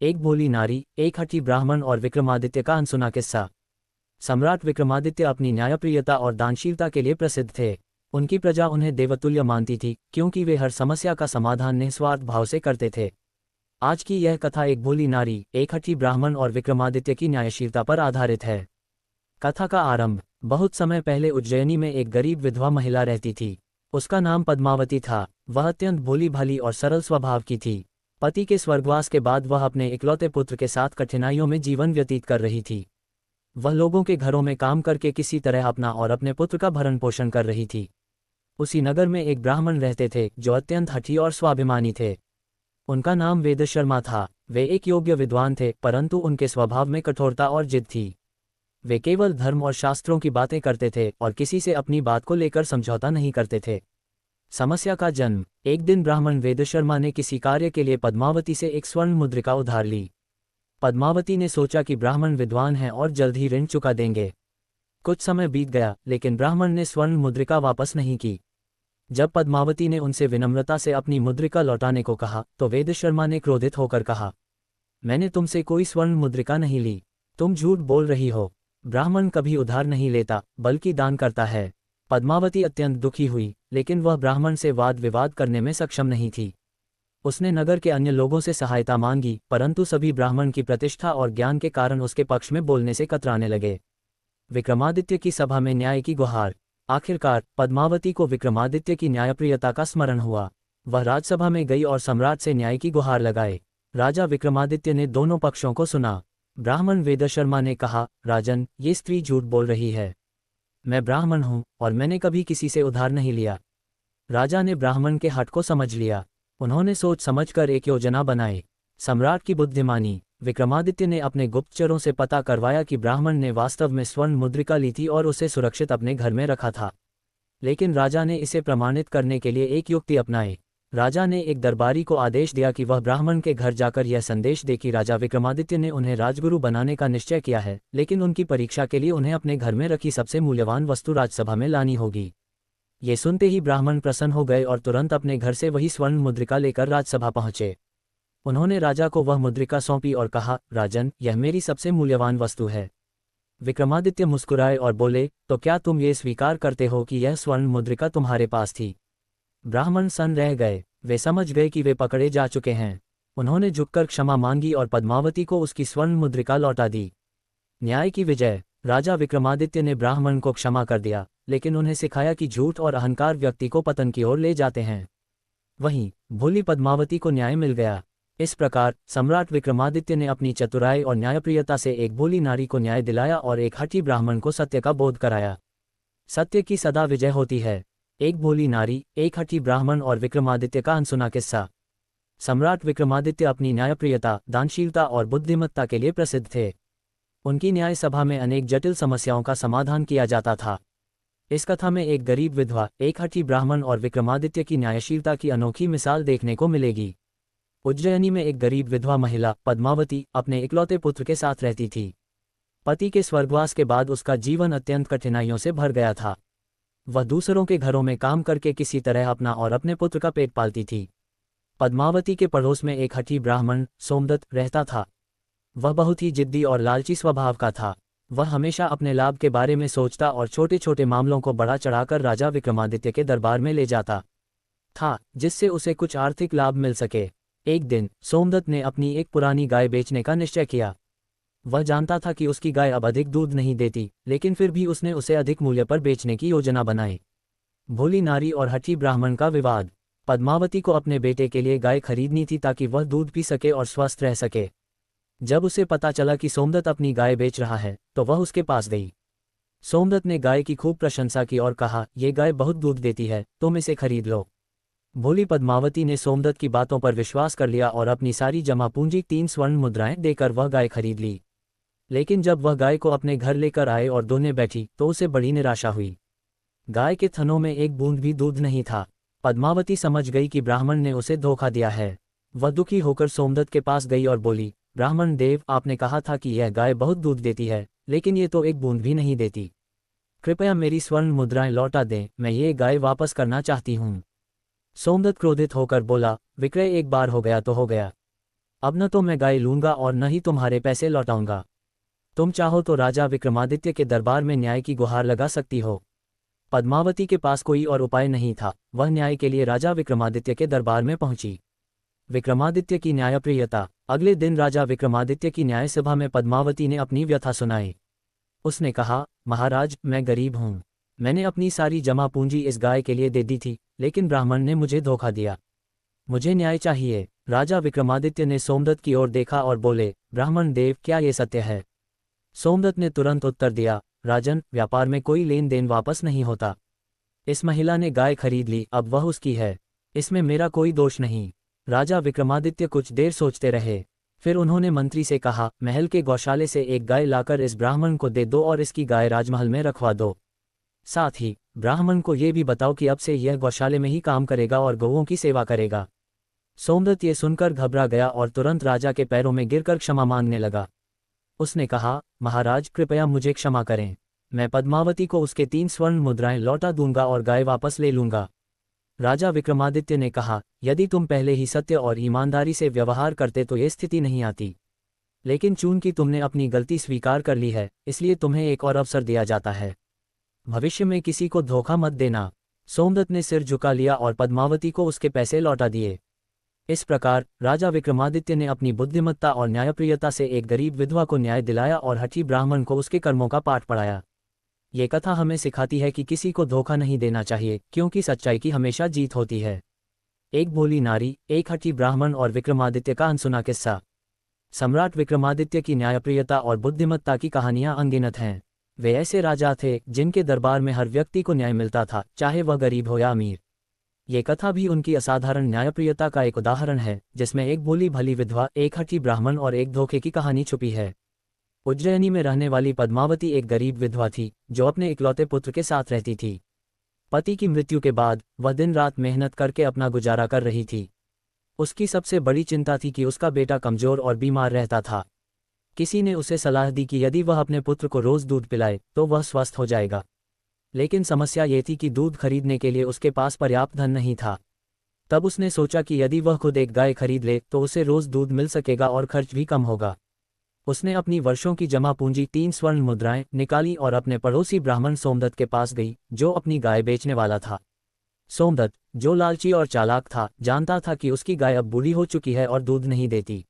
एक भोली नारी, एक हठी ब्राह्मण और विक्रमादित्य का अनसुना किस्सा। सम्राट विक्रमादित्य अपनी न्यायप्रियता और दानशीलता के लिए प्रसिद्ध थे। उनकी प्रजा उन्हें देवतुल्य मानती थी, क्योंकि वे हर समस्या का समाधान निस्वार्थ भाव से करते थे। आज की यह कथा एक भोली नारी, एक हठी ब्राह्मण और विक्रमादित्य की न्यायशीलता पर आधारित है। कथा का आरंभ। बहुत समय पहले उज्जैनी में एक गरीब विधवा महिला रहती थी। उसका नाम पद्मावती था। वह अत्यंत भोली भाली और सरल स्वभाव की थी। पति के स्वर्गवास के बाद वह अपने इकलौते पुत्र के साथ कठिनाइयों में जीवन व्यतीत कर रही थी। वह लोगों के घरों में काम करके किसी तरह अपना और अपने पुत्र का भरण पोषण कर रही थी। उसी नगर में एक ब्राह्मण रहते थे जो अत्यंत हठी और स्वाभिमानी थे। उनका नाम वेद शर्मा था। वे एक योग्य विद्वान थे, परंतु उनके स्वभाव में कठोरता और जिद थी। वे केवल धर्म और शास्त्रों की बातें करते थे और किसी से अपनी बात को लेकर समझौता नहीं करते थे। समस्या का जन्म। एक दिन ब्राह्मण वेद शर्मा ने किसी कार्य के लिए पद्मावती से एक स्वर्ण मुद्रिका उधार ली। पद्मावती ने सोचा कि ब्राह्मण विद्वान हैं और जल्द ही ऋण चुका देंगे। कुछ समय बीत गया, लेकिन ब्राह्मण ने स्वर्ण मुद्रिका वापस नहीं की। जब पद्मावती ने उनसे विनम्रता से अपनी मुद्रिका लौटाने को कहा, तो वेद शर्मा ने क्रोधित होकर कहा, मैंने तुमसे कोई स्वर्ण मुद्रिका नहीं ली। तुम झूठ बोल रही हो। ब्राह्मण कभी उधार नहीं लेता, बल्कि दान करता है। पद्मावती अत्यंत दुखी हुई, लेकिन वह ब्राह्मण से वाद विवाद करने में सक्षम नहीं थी। उसने नगर के अन्य लोगों से सहायता मांगी, परंतु सभी ब्राह्मण की प्रतिष्ठा और ज्ञान के कारण उसके पक्ष में बोलने से कतराने लगे। विक्रमादित्य की सभा में न्याय की गुहार। आखिरकार पद्मावती को विक्रमादित्य की न्यायप्रियता का स्मरण हुआ। वह राजसभा में गई और सम्राट से न्याय की गुहार लगाए। राजा विक्रमादित्य ने दोनों पक्षों को सुना। ब्राह्मण वेद शर्मा ने कहा, राजन, ये स्त्री झूठ बोल रही है। मैं ब्राह्मण हूँ और मैंने कभी किसी से उधार नहीं लिया। राजा ने ब्राह्मण के हठ को समझ लिया। उन्होंने सोच समझकर एक योजना बनाई। सम्राट की बुद्धिमानी। विक्रमादित्य ने अपने गुप्तचरों से पता करवाया कि ब्राह्मण ने वास्तव में स्वर्ण मुद्रिका ली थी और उसे सुरक्षित अपने घर में रखा था। लेकिन राजा ने इसे प्रमाणित करने के लिए एक युक्ति अपनाई। राजा ने एक दरबारी को आदेश दिया कि वह ब्राह्मण के घर जाकर यह संदेश दे कि राजा विक्रमादित्य ने उन्हें राजगुरु बनाने का निश्चय किया है, लेकिन उनकी परीक्षा के लिए उन्हें अपने घर में रखी सबसे मूल्यवान वस्तु राजसभा में लानी होगी। ये सुनते ही ब्राह्मण प्रसन्न हो गए और तुरंत अपने घर से वही स्वर्ण मुद्रिका लेकर राजसभा पहुंचे। उन्होंने राजा को वह मुद्रिका सौंपी और कहा, राजन, यह मेरी सबसे मूल्यवान वस्तु है। विक्रमादित्य मुस्कुराए और बोले, तो क्या तुम ये स्वीकार करते हो कि यह स्वर्ण मुद्रिका तुम्हारे पास थी? ब्राह्मण सन्न रह गए। वे समझ गए कि वे पकड़े जा चुके हैं। उन्होंने झुककर क्षमा मांगी और पद्मावती को उसकी स्वर्ण मुद्रिका लौटा दी। न्याय की विजय। राजा विक्रमादित्य ने ब्राह्मण को क्षमा कर दिया, लेकिन उन्हें सिखाया कि झूठ और अहंकार व्यक्ति को पतन की ओर ले जाते हैं। वहीं भोली पद्मावती को न्याय मिल गया। इस प्रकार सम्राट विक्रमादित्य ने अपनी चतुराई और न्यायप्रियता से एक भोली नारी को न्याय दिलाया और एक हठी ब्राह्मण को सत्य का बोध कराया। सत्य की सदा विजय होती है। एक भोली नारी, एक हठी ब्राह्मण और विक्रमादित्य का अनसुना किस्सा। सम्राट विक्रमादित्य अपनी न्यायप्रियता, दानशीलता और बुद्धिमत्ता के लिए प्रसिद्ध थे। उनकी न्याय सभा में अनेक जटिल समस्याओं का समाधान किया जाता था। इस कथा में एक गरीब विधवा, एक हठी ब्राह्मण और विक्रमादित्य की न्यायशीलता की अनोखी मिसाल देखने को मिलेगी। उज्जैनी में एक गरीब विधवा महिला पद्मावती अपने इकलौते पुत्र के साथ रहती थी। पति के स्वर्गवास के बाद उसका जीवन अत्यंत कठिनाइयों से भर गया था। वह दूसरों के घरों में काम करके किसी तरह अपना और अपने पुत्र का पेट पालती थी। पद्मावती के पड़ोस में एक हठी ब्राह्मण सोमदत्त रहता था। वह बहुत ही जिद्दी और लालची स्वभाव का था। वह हमेशा अपने लाभ के बारे में सोचता और छोटे छोटे मामलों को बढ़ा चढ़ाकर राजा विक्रमादित्य के दरबार में ले जाता था, जिससे उसे कुछ आर्थिक लाभ मिल सके। एक दिन सोमदत्त ने अपनी एक पुरानी गाय बेचने का निश्चय किया। वह जानता था कि उसकी गाय अब अधिक दूध नहीं देती, लेकिन फिर भी उसने उसे अधिक मूल्य पर बेचने की योजना बनाई। भोली नारी और हठी ब्राह्मण का विवाद। पद्मावती को अपने बेटे के लिए गाय खरीदनी थी ताकि वह दूध पी सके और स्वस्थ रह सके। जब उसे पता चला कि सोमदत्त अपनी गाय बेच रहा है, तो वह उसके पास गई। सोमदत्त ने गाय की खूब प्रशंसा की और कहा, ये गाय बहुत दूध देती है, तुम इसे खरीद लो। भोली पद्मावती ने सोमदत्त की बातों पर विश्वास कर लिया और अपनी सारी जमा पूंजी 3 स्वर्ण मुद्राएं देकर वह गाय खरीद ली। लेकिन जब वह गाय को अपने घर लेकर आए और दोने बैठी, तो उसे बड़ी निराशा हुई। गाय के थनों में एक बूंद भी दूध नहीं था। पद्मावती समझ गई कि ब्राह्मण ने उसे धोखा दिया है। वह दुखी होकर सोमदत्त के पास गई और बोली, ब्राह्मण देव, आपने कहा था कि यह गाय बहुत दूध देती है, लेकिन ये तो एक बूंद भी नहीं देती। कृपया मेरी स्वर्ण मुद्राएं लौटा दें, मैं ये गाय वापस करना चाहती हूँ। सोमदत्त क्रोधित होकर बोला, विक्रय एक बार हो गया तो हो गया। अब न तो मैं गाय लूंगा और न ही तुम्हारे पैसे लौटाऊंगा। तुम चाहो तो राजा विक्रमादित्य के दरबार में न्याय की गुहार लगा सकती हो। पद्मावती के पास कोई और उपाय नहीं था, वह न्याय के लिए राजा विक्रमादित्य के दरबार में पहुंची। विक्रमादित्य की न्यायप्रियता। अगले दिन राजा विक्रमादित्य की न्याय सभा में पद्मावती ने अपनी व्यथा सुनाई। उसने कहा, महाराज, मैं गरीब हूँ। मैंने अपनी सारी जमा पूंजी इस गाय के लिए दे दी थी, लेकिन ब्राह्मण ने मुझे धोखा दिया। मुझे न्याय चाहिए। राजा विक्रमादित्य ने सोमदत्त की ओर देखा और बोले, ब्राह्मण देव, क्या ये सत्य है? सोमदत्त ने तुरंत उत्तर दिया, राजन, व्यापार में कोई लेन देन वापस नहीं होता। इस महिला ने गाय खरीद ली, अब वह उसकी है। इसमें मेरा कोई दोष नहीं। राजा विक्रमादित्य कुछ देर सोचते रहे। फिर उन्होंने मंत्री से कहा, महल के गौशाले से एक गाय लाकर इस ब्राह्मण को दे दो और इसकी गाय राजमहल में रखवा दो। साथ ही ब्राह्मण को ये भी बताओ कि अब से यह गौशाले में ही काम करेगा और गौओं की सेवा करेगा। सोमदत्त ये सुनकर घबरा गया और तुरंत राजा के पैरों में गिरकर क्षमा मांगने लगा। उसने कहा, महाराज, कृपया मुझे क्षमा करें। मैं पद्मावती को उसके 3 स्वर्ण मुद्राएं लौटा दूंगा और गाय वापस ले लूंगा। राजा विक्रमादित्य ने कहा, यदि तुम पहले ही सत्य और ईमानदारी से व्यवहार करते तो ये स्थिति नहीं आती। लेकिन चूंकि तुमने अपनी गलती स्वीकार कर ली है, इसलिए तुम्हें एक और अवसर दिया जाता है। भविष्य में किसी को धोखा मत देना। सोमदत्त ने सिर झुका लिया और पद्मावती को उसके पैसे लौटा दिए। इस प्रकार राजा विक्रमादित्य ने अपनी बुद्धिमत्ता और न्यायप्रियता से एक गरीब विधवा को न्याय दिलाया और हठी ब्राह्मण को उसके कर्मों का पाठ पढ़ाया। ये कथा हमें सिखाती है कि किसी को धोखा नहीं देना चाहिए, क्योंकि सच्चाई की हमेशा जीत होती है। एक भोली नारी, एक हठी ब्राह्मण और विक्रमादित्य का अनसुना किस्सा। सम्राट विक्रमादित्य की न्यायप्रियता और बुद्धिमत्ता की कहानियां अनगिनत हैं। वे ऐसे राजा थे जिनके दरबार में हर व्यक्ति को न्याय मिलता था, चाहे वह गरीब हो या अमीर। ये कथा भी उनकी असाधारण न्यायप्रियता का एक उदाहरण है, जिसमें एक भोली भली विधवा, एक हठी ब्राह्मण और एक धोखे की कहानी छुपी है। उज्जैनी में रहने वाली पद्मावती एक गरीब विधवा थी, जो अपने इकलौते पुत्र के साथ रहती थी। पति की मृत्यु के बाद वह दिन रात मेहनत करके अपना गुजारा कर रही थी। उसकी सबसे बड़ी चिंता थी कि उसका बेटा कमजोर और बीमार रहता था। किसी ने उसे सलाह दी कि यदि वह अपने पुत्र को रोज दूध पिलाए तो वह स्वस्थ हो जाएगा। लेकिन समस्या ये थी कि दूध खरीदने के लिए उसके पास पर्याप्त धन नहीं था। तब उसने सोचा कि यदि वह खुद एक गाय खरीद ले तो उसे रोज दूध मिल सकेगा और खर्च भी कम होगा। उसने अपनी वर्षों की जमा पूंजी 3 स्वर्ण मुद्राएं निकाली और अपने पड़ोसी ब्राह्मण सोमदत्त के पास गई, जो अपनी गाय बेचने वाला था। सोमदत्त, जो लालची और चालाक था, जानता था कि उसकी गाय अब बूढ़ी हो चुकी है और दूध नहीं देती।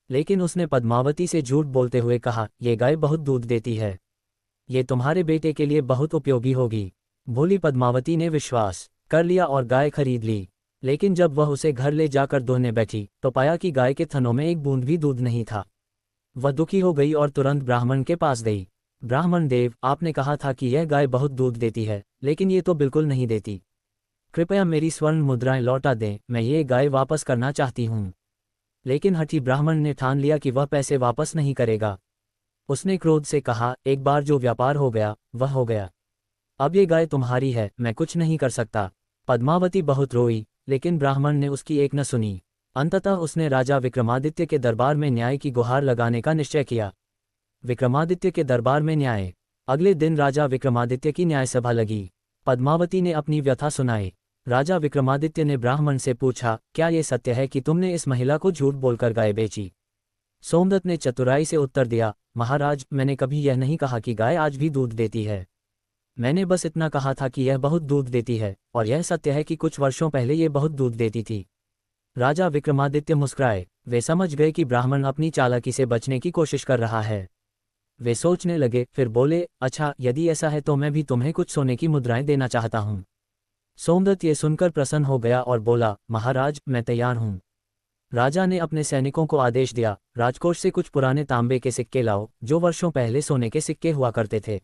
लेकिन उसने पद्मावती से झूठ बोलते हुए कहा, ये गाय बहुत दूध देती है, ये तुम्हारे बेटे के लिए बहुत उपयोगी होगी। भोली पद्मावती ने विश्वास कर लिया और गाय खरीद ली। लेकिन जब वह उसे घर ले जाकर दोहने बैठी तो पाया कि गाय के थनों में एक बूंद भी दूध नहीं था। वह दुखी हो गई और तुरंत ब्राह्मण के पास गई। ब्राह्मण देव, आपने कहा था कि यह गाय बहुत दूध देती है, लेकिन ये तो बिल्कुल नहीं देती। कृपया मेरी स्वर्ण मुद्राएं लौटा दें, मैं ये गाय वापस करना चाहती हूँ। लेकिन हठी ब्राह्मण ने ठान लिया कि वह पैसे वापस नहीं करेगा। उसने क्रोध से कहा, एक बार जो व्यापार हो गया वह हो गया। अब ये गाय तुम्हारी है, मैं कुछ नहीं कर सकता। पद्मावती बहुत रोई, लेकिन ब्राह्मण ने उसकी एक न सुनी। अंततः उसने राजा विक्रमादित्य के दरबार में न्याय की गुहार लगाने का निश्चय किया। विक्रमादित्य के दरबार में न्याय। अगले दिन राजा विक्रमादित्य की न्याय सभा लगी। पद्मावती ने अपनी व्यथा सुनाई। राजा विक्रमादित्य ने ब्राह्मण से पूछा, क्या यह सत्य है कि तुमने इस महिला को झूठ बोलकर गाय बेची? सोमदत्त ने चतुराई से उत्तर दिया, महाराज, मैंने कभी यह नहीं कहा कि गाय आज भी दूध देती है। मैंने बस इतना कहा था कि यह बहुत दूध देती है, और यह सत्य है कि कुछ वर्षों पहले यह बहुत दूध देती थी। राजा विक्रमादित्य मुस्कुराए। वे समझ गए कि ब्राह्मण अपनी चालाकी से बचने की कोशिश कर रहा है। वे सोचने लगे, फिर बोले, अच्छा, यदि ऐसा है तो मैं भी तुम्हें कुछ सोने की मुद्राएं देना चाहता हूँ। सोमदत्त ये सुनकर प्रसन्न हो गया और बोला, महाराज, मैं तैयार हूँ। राजा ने अपने सैनिकों को आदेश दिया, राजकोष से कुछ पुराने तांबे के सिक्के लाओ, जो वर्षों पहले सोने के सिक्के हुआ करते थे।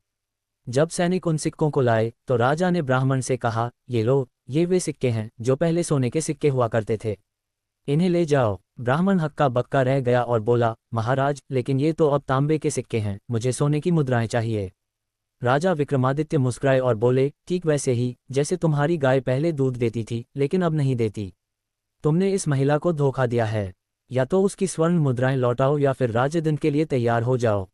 जब सैनिक उन सिक्कों को लाए तो राजा ने ब्राह्मण से कहा, ये लो, ये वे सिक्के हैं जो पहले सोने के सिक्के हुआ करते थे, इन्हें ले जाओ। ब्राह्मण हक्का बक्का रह गया और बोला, महाराज, लेकिन ये तो अब तांबे के सिक्के हैं, मुझे सोने की मुद्राएं चाहिए। राजा विक्रमादित्य मुस्कुराए और बोले, ठीक वैसे ही जैसे तुम्हारी गाय पहले दूध देती थी लेकिन अब नहीं देती। तुमने इस महिला को धोखा दिया है। या तो उसकी स्वर्ण मुद्राएं लौटाओ या फिर राज्यदंड के लिए तैयार हो जाओ।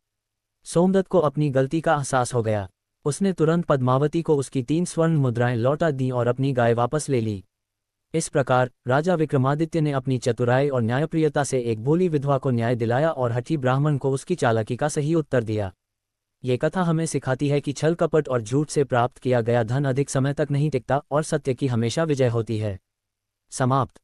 सोमदत्त को अपनी गलती का एहसास हो गया। उसने तुरंत पद्मावती को उसकी 3 स्वर्ण मुद्राएं लौटा दी और अपनी गाय वापस ले ली। इस प्रकार राजा विक्रमादित्य ने अपनी चतुराई और न्यायप्रियता से एक भोली विधवा को न्याय दिलाया और हठी ब्राह्मण को उसकी चालाकी का सही उत्तर दिया। ये कथा हमें सिखाती है कि छल कपट और झूठ से प्राप्त किया गया धन अधिक समय तक नहीं टिकता और सत्य की हमेशा विजय होती है। समाप्त।